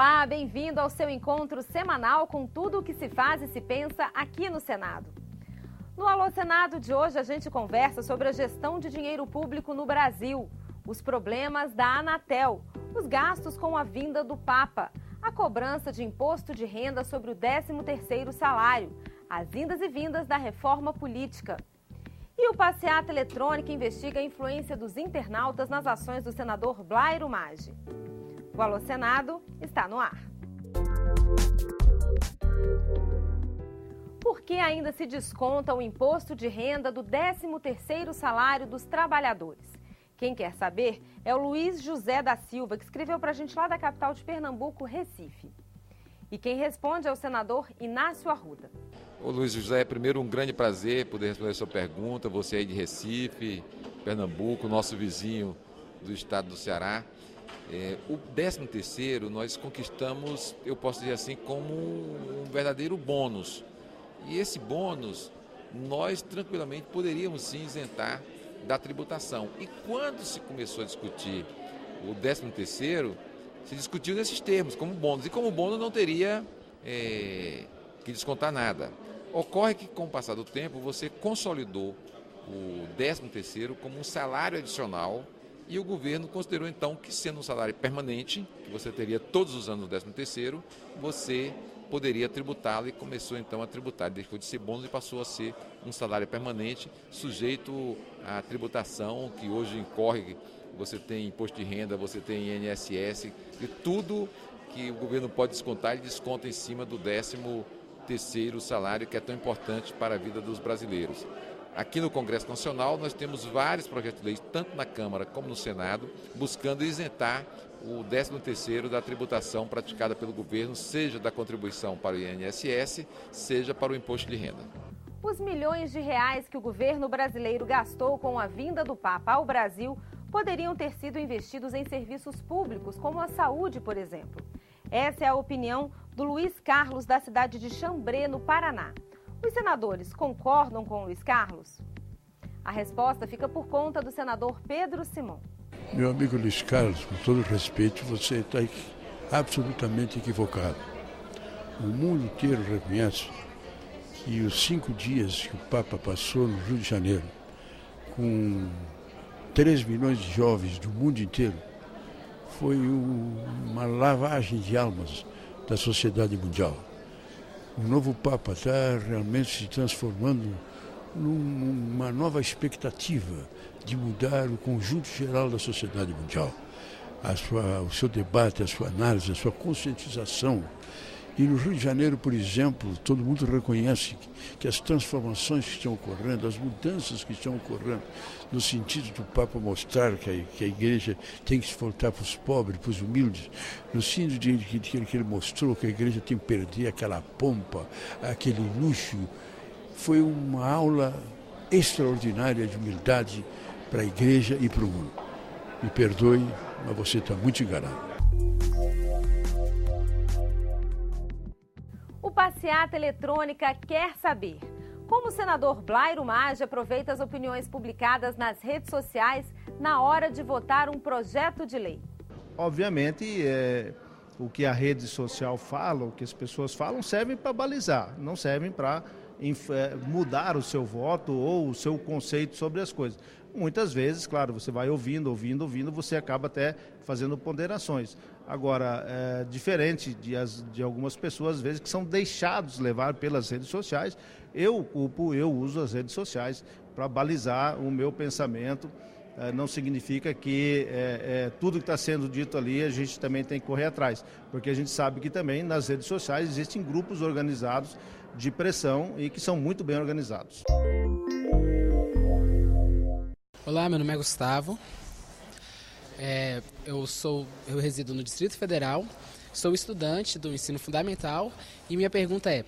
Olá, bem-vindo ao seu encontro semanal com tudo o que se faz e se pensa aqui no Senado. No Alô Senado de hoje a gente conversa sobre a gestão de dinheiro público no Brasil, os problemas da Anatel, os gastos com a vinda do Papa, a cobrança de imposto de renda sobre o 13º salário, as indas e vindas da reforma política. E o Passeata Eletrônica investiga a influência dos internautas nas ações do senador Blairo Maggi. O Alô Senado está no ar. Por que ainda se desconta o imposto de renda do 13º salário dos trabalhadores? Quem quer saber é o Luiz José da Silva, que escreveu para a gente lá da capital de Pernambuco, Recife. E quem responde é o senador Inácio Arruda. Ô Luiz José, primeiro um grande prazer poder responder a sua pergunta, você aí de Recife, Pernambuco, nosso vizinho do estado do Ceará. O 13º nós conquistamos, eu posso dizer assim, como um verdadeiro bônus. E esse bônus nós tranquilamente poderíamos sim isentar da tributação. E quando se começou a discutir o 13º, se discutiu nesses termos, como bônus. E como bônus não teria que descontar nada. Ocorre que com o passar do tempo você consolidou o 13º como um salário adicional. E o governo considerou então que, sendo um salário permanente, que você teria todos os anos o 13º, você poderia tributá-lo e começou então a tributar. Deixou de ser bônus e passou a ser um salário permanente, sujeito à tributação, que hoje incorre, você tem imposto de renda, você tem INSS, e tudo que o governo pode descontar, ele desconta em cima do 13º salário, que é tão importante para a vida dos brasileiros. Aqui no Congresso Nacional nós temos vários projetos de lei, tanto na Câmara como no Senado, buscando isentar o 13º da tributação praticada pelo governo, seja da contribuição para o INSS, seja para o imposto de renda. Os milhões de reais que o governo brasileiro gastou com a vinda do Papa ao Brasil poderiam ter sido investidos em serviços públicos, como a saúde, por exemplo. Essa é a opinião do Luiz Carlos, da cidade de Xambrê, no Paraná. Os senadores concordam com Luiz Carlos? A resposta fica por conta do senador Pedro Simão. Meu amigo Luiz Carlos, com todo respeito, você está absolutamente equivocado. O mundo inteiro reconhece que os 5 dias que o Papa passou no Rio de Janeiro, com 3 milhões de jovens do mundo inteiro, foi uma lavagem de almas da sociedade mundial. O novo Papa está realmente se transformando numa nova expectativa de mudar o conjunto geral da sociedade mundial. O seu debate, a sua análise, a sua conscientização. E no Rio de Janeiro, por exemplo, todo mundo reconhece que as transformações que estão ocorrendo, as mudanças que estão ocorrendo, no sentido do Papa mostrar que a igreja tem que se voltar para os pobres, para os humildes, no sentido de que ele mostrou que a igreja tem que perder aquela pompa, aquele luxo. Foi uma aula extraordinária de humildade para a igreja e para o mundo. Me perdoe, mas você está muito enganado. O Passeata Eletrônica quer saber como o senador Blairo Maggi aproveita as opiniões publicadas nas redes sociais na hora de votar um projeto de lei. Obviamente, o que a rede social fala, o que as pessoas falam, servem para balizar, não servem para mudar o seu voto ou o seu conceito sobre as coisas. Muitas vezes, claro, você vai ouvindo, você acaba até fazendo ponderações. Agora, diferente de algumas pessoas, às vezes, que são deixados levar pelas redes sociais, eu uso as redes sociais para balizar o meu pensamento. Não significa que tudo que está sendo dito ali a gente também tem que correr atrás, porque a gente sabe que também nas redes sociais existem grupos organizados de pressão e que são muito bem organizados. Olá, meu nome é Gustavo, eu resido no Distrito Federal, sou estudante do ensino fundamental e minha pergunta é: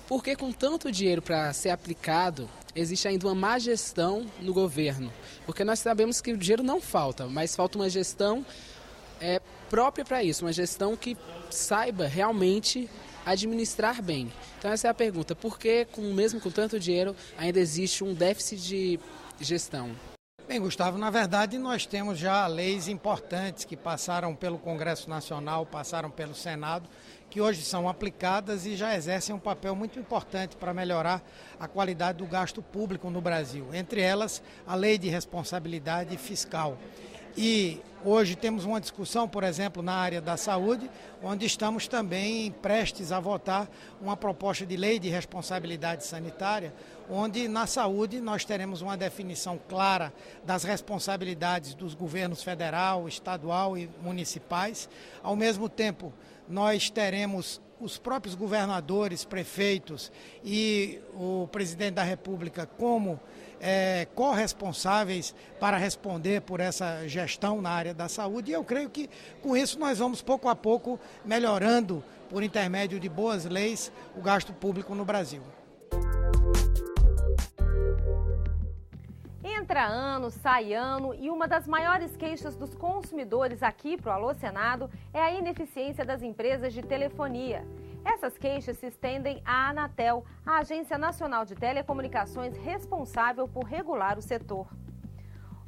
por que com tanto dinheiro para ser aplicado existe ainda uma má gestão no governo? Porque nós sabemos que o dinheiro não falta, mas falta uma gestão própria para isso, uma gestão que saiba realmente administrar bem. Então essa é a pergunta: por que mesmo com tanto dinheiro ainda existe um déficit de gestão? Bem, Gustavo, na verdade nós temos já leis importantes que passaram pelo Congresso Nacional, passaram pelo Senado, que hoje são aplicadas e já exercem um papel muito importante para melhorar a qualidade do gasto público no Brasil. Entre elas, a Lei de Responsabilidade Fiscal. E hoje temos uma discussão, por exemplo, na área da saúde, onde estamos também prestes a votar uma proposta de lei de responsabilidade sanitária, onde na saúde nós teremos uma definição clara das responsabilidades dos governos federal, estadual e municipais. Ao mesmo tempo, nós teremos os próprios governadores, prefeitos e o presidente da República como corresponsáveis para responder por essa gestão na área da saúde. E eu creio que com isso nós vamos pouco a pouco melhorando, por intermédio de boas leis, o gasto público no Brasil. Entra ano, sai ano e uma das maiores queixas dos consumidores aqui para o Alô Senado é a ineficiência das empresas de telefonia. Essas queixas se estendem à Anatel, a Agência Nacional de Telecomunicações responsável por regular o setor.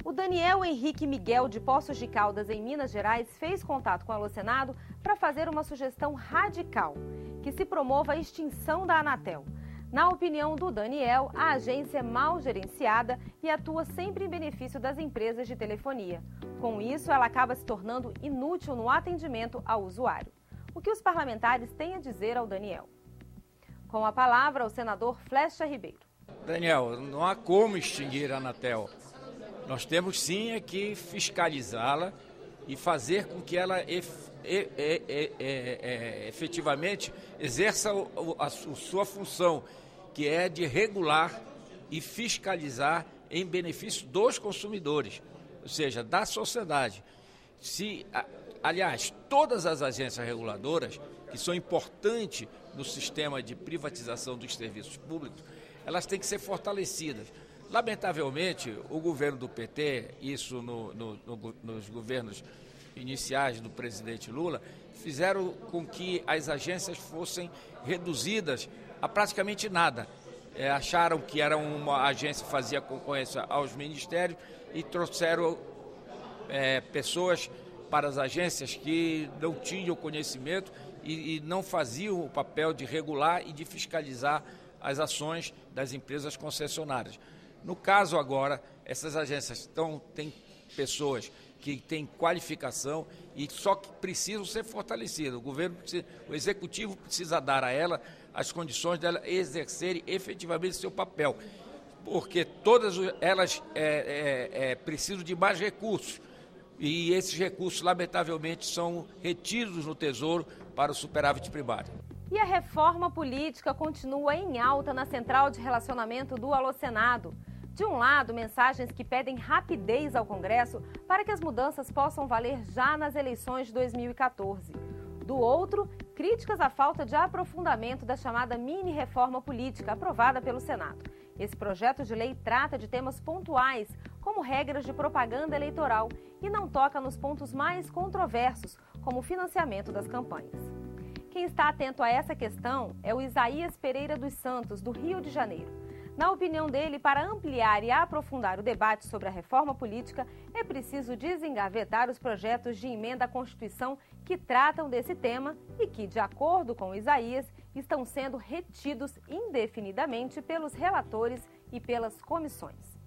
O Daniel Henrique Miguel de Poços de Caldas, em Minas Gerais, fez contato com o Alô Senado para fazer uma sugestão radical, que se promova a extinção da Anatel. Na opinião do Daniel, a agência é mal gerenciada e atua sempre em benefício das empresas de telefonia. Com isso, ela acaba se tornando inútil no atendimento ao usuário. O que os parlamentares têm a dizer ao Daniel? Com a palavra, o senador Flecha Ribeiro. Daniel, não há como extinguir a Anatel. Nós temos sim que fiscalizá-la e fazer com que ela efetivamente exerça a sua função, que é de regular e fiscalizar em benefício dos consumidores, ou seja, da sociedade. Aliás, todas as agências reguladoras, que são importantes no sistema de privatização dos serviços públicos, elas têm que ser fortalecidas. Lamentavelmente, o governo do PT, isso nos governos iniciais do presidente Lula, fizeram com que as agências fossem reduzidas a praticamente nada. Acharam que era uma agência que fazia concorrência aos ministérios e trouxeram pessoas para as agências que não tinham conhecimento e não faziam o papel de regular e de fiscalizar as ações das empresas concessionárias. No caso agora, essas agências têm pessoas que têm qualificação e só que precisam ser fortalecidas. O executivo precisa dar a ela as condições dela exercerem efetivamente seu papel, porque todas elas precisam de mais recursos e esses recursos, lamentavelmente, são retidos no Tesouro para o superávit primário. E a reforma política continua em alta na Central de Relacionamento do Alô Senado. De um lado, mensagens que pedem rapidez ao Congresso para que as mudanças possam valer já nas eleições de 2014. Do outro, críticas à falta de aprofundamento da chamada mini-reforma política aprovada pelo Senado. Esse projeto de lei trata de temas pontuais, como regras de propaganda eleitoral, e não toca nos pontos mais controversos, como o financiamento das campanhas. Quem está atento a essa questão é o Isaías Pereira dos Santos, do Rio de Janeiro. Na opinião dele, para ampliar e aprofundar o debate sobre a reforma política, é preciso desengavetar os projetos de emenda à Constituição que tratam desse tema e que, de acordo com Isaías, estão sendo retidos indefinidamente pelos relatores e pelas comissões.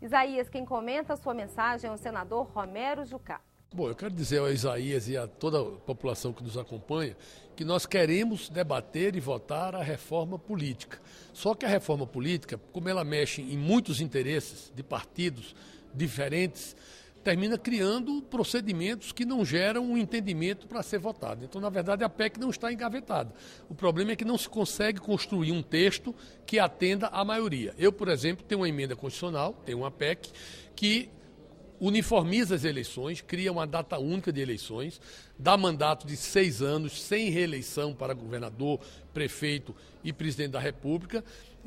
Isaías, quem comenta a sua mensagem é o senador Romero Jucá. Bom, eu quero dizer ao Isaías e a toda a população que nos acompanha que nós queremos debater e votar a reforma política. Só que a reforma política, como ela mexe em muitos interesses de partidos diferentes, termina criando procedimentos que não geram um entendimento para ser votado. Então, na verdade, a PEC não está engavetada. O problema é que não se consegue construir um texto que atenda à maioria. Eu, por exemplo, tenho uma emenda constitucional, tenho uma PEC, que uniformiza as eleições, cria uma data única de eleições, dá mandato de 6 anos, sem reeleição para governador, prefeito e presidente da República,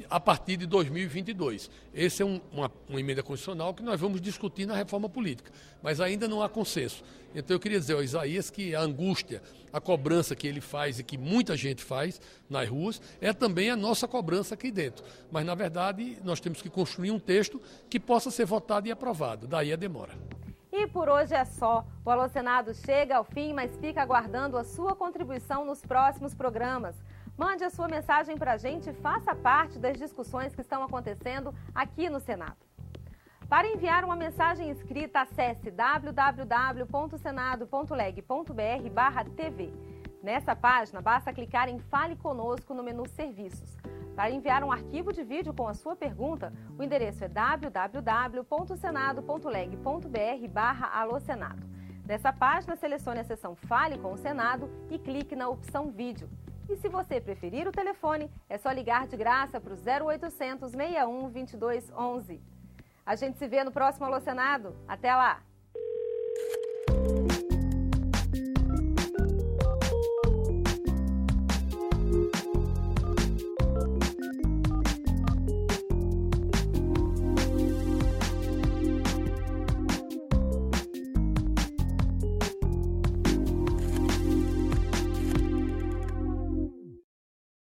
a partir de 2022. Essa é uma emenda constitucional que nós vamos discutir na reforma política, mas ainda não há consenso. Então eu queria dizer ao Isaías que a angústia, a cobrança que ele faz e que muita gente faz nas ruas, é também a nossa cobrança aqui dentro. Mas, na verdade, nós temos que construir um texto que possa ser votado e aprovado. Daí a demora. E por hoje é só. O Alô Senado chega ao fim, mas fica aguardando a sua contribuição nos próximos programas. Mande a sua mensagem para a gente e faça parte das discussões que estão acontecendo aqui no Senado. Para enviar uma mensagem escrita, acesse www.senado.leg.br/TV. Nessa página, basta clicar em Fale Conosco no menu Serviços. Para enviar um arquivo de vídeo com a sua pergunta, o endereço é www.senado.leg.br/alôsenado. Nessa página, selecione a seção Fale com o Senado e clique na opção Vídeo. E se você preferir o telefone, é só ligar de graça para o 0800 61 22 11. A gente se vê no próximo Alô Senado. Até lá!